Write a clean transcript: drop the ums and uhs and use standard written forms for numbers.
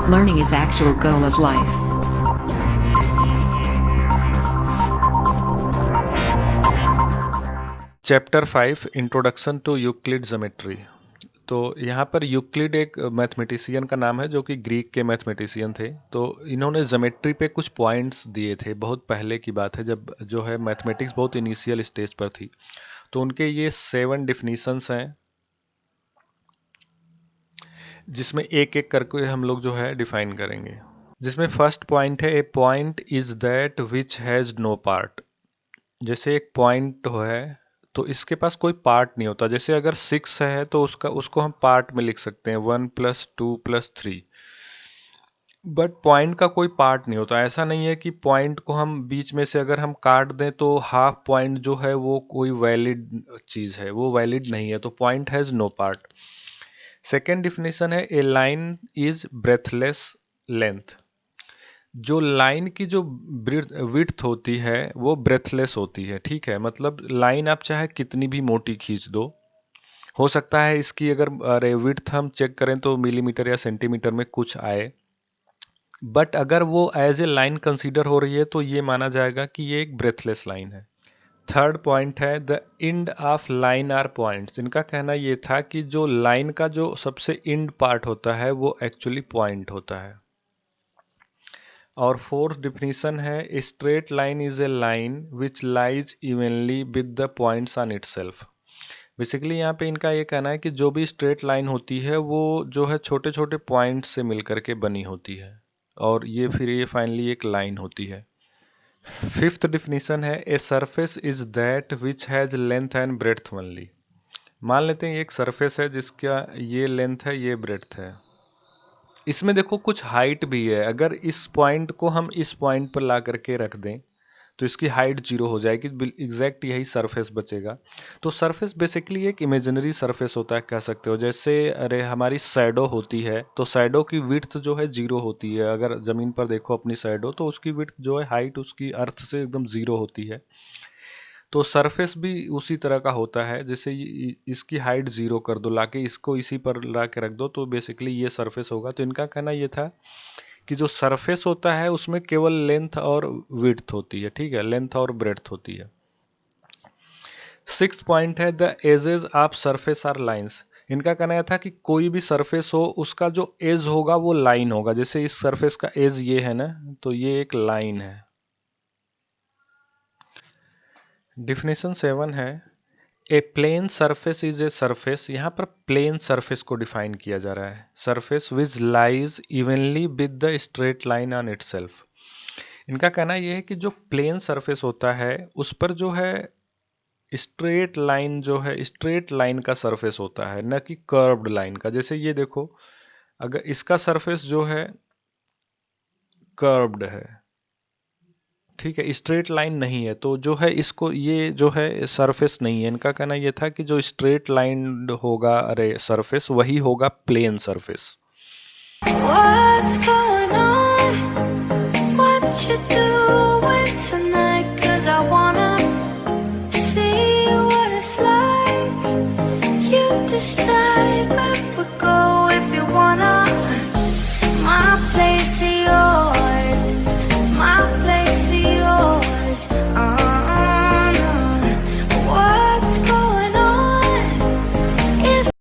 Learning is actual goal of life. Chapter 5 introduction to Euclid geometry. तो यहाँ पर Euclid एक मैथमेटिशियन का नाम है जो कि ग्रीक के मैथमेटिशियन थे। तो इन्होंने ज्योमेट्री पे कुछ पॉइंट्स दिए थे, बहुत पहले की बात है जब जो है मैथमेटिक्स बहुत इनिशियल स्टेज पर थी। तो उनके ये 7 डिफिनीशंस हैं जिसमें एक एक करके हम लोग जो है डिफाइन करेंगे। जिसमें फर्स्ट पॉइंट है, a point is that which has no part. जैसे एक पॉइंट है तो इसके पास कोई पार्ट नहीं होता। जैसे अगर 6 है तो उसको हम पार्ट में लिख सकते हैं 1 + 2 + 3, बट पॉइंट का कोई पार्ट नहीं होता। ऐसा नहीं है कि पॉइंट को हम बीच में से अगर हम काट दें तो हाफ पॉइंट जो है वो कोई वैलिड चीज़ है, वो वैलिड नहीं है। तो point has no part. Second definition है, a line is breathless length. जो लाइन की जो विड्थ होती है वो ब्रेथलेस होती है। ठीक है, मतलब लाइन आप चाहे कितनी भी मोटी खींच दो, हो सकता है इसकी अगर विड्थ हम चेक करें तो मिलीमीटर या सेंटीमीटर में कुछ आए, बट अगर वो एज ए लाइन कंसीडर हो रही है तो ये माना जाएगा कि ये एक ब्रेथलेस लाइन है। थर्ड पॉइंट है, the end of line are points. इनका कहना ये था कि जो लाइन का जो सबसे एंड पार्ट होता है वो एक्चुअली पॉइंट होता है। और फोर्थ डिफिनीशन है, straight line is a line which lies evenly with the points on itself. Basically यहाँ पे इनका ये कहना है कि जो भी स्ट्रेट लाइन होती है वो जो है छोटे छोटे पॉइंट्स से मिलकर के बनी होती है और ये फिर ये फाइनली एक लाइन होती है। फिफ्थ डिफिनीशन है, a surface is that which has length and breadth only. मान लेते हैं ये एक सरफेस है जिसका ये लेंथ है, ये ब्रेड्थ है। इसमें देखो कुछ हाइट भी है। अगर इस पॉइंट को हम इस पॉइंट पर ला करके रख दें तो इसकी हाइट 0 हो जाएगी, एग्जैक्ट यही सरफेस बचेगा। तो सरफेस बेसिकली एक इमेजिनरी सरफेस होता है, कह सकते हो। जैसे अरे हमारी शैडो होती है तो शैडो की विड्थ जो है 0 होती है। अगर ज़मीन पर देखो अपनी शैडो तो उसकी विड्थ जो है, हाइट उसकी अर्थ से एकदम 0 होती है। तो सरफेस भी उसी तरह का होता है। जैसे इसकी हाइट 0 कर दो, लाके इसको इसी पर ला के रख दो तो बेसिकली ये सरफेस होगा। तो इनका कहना ये था कि जो सरफेस होता है उसमें केवल लेंथ और विड्थ होती है। ठीक है, लेंथ और ब्रेड्थ होती है। सिक्स्थ पॉइंट है, the edges of surface are lines. इनका कहना यह था कि कोई भी सरफेस हो उसका जो एज होगा वो लाइन होगा। जैसे इस सरफेस का एज ये है ना, तो ये एक लाइन है। डिफिनेशन 7 है, a plane surface is a surface. यहाँ पर प्लेन सरफेस को डिफाइन किया जा रहा है, surface which lies evenly with the straight line on itself. इनका कहना यह है कि जो प्लेन सरफेस होता है उस पर जो है स्ट्रेट लाइन जो है, स्ट्रेट लाइन का सरफेस होता है, न कि कर्व्ड लाइन का। जैसे ये देखो, अगर इसका सरफेस जो है कर्व्ड है, ठीक है, स्ट्रेट लाइन नहीं है, तो जो है इसको ये जो है सरफेस नहीं है। इनका कहना ये था कि जो स्ट्रेट लाइन होगा, अरे सरफेस, वही होगा plane surface. What's going on? What you doing tonight? 'Cause I wanna see what it's like. You decide where we go if you wanna. My place is yours. My place is yours.